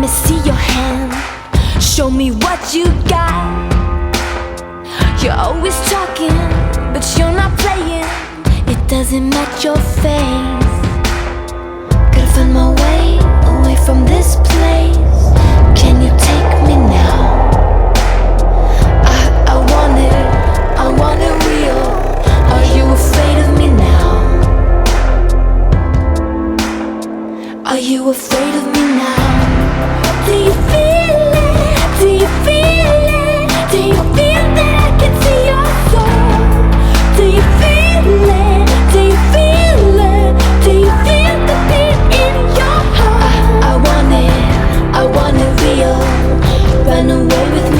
me see your hand. Show me what you got. You're always talking, but you're not playing. It doesn't match your face. Gotta find my way away from this place. Can you take me now? I want it real. Are you afraid of me now? Are you afraid of me now? Do you feel it? Do you feel it? Do you feel that I can see your soul? Do you feel it? Do you feel it? Do you feel the beat in your heart? I want it real. Run away with me.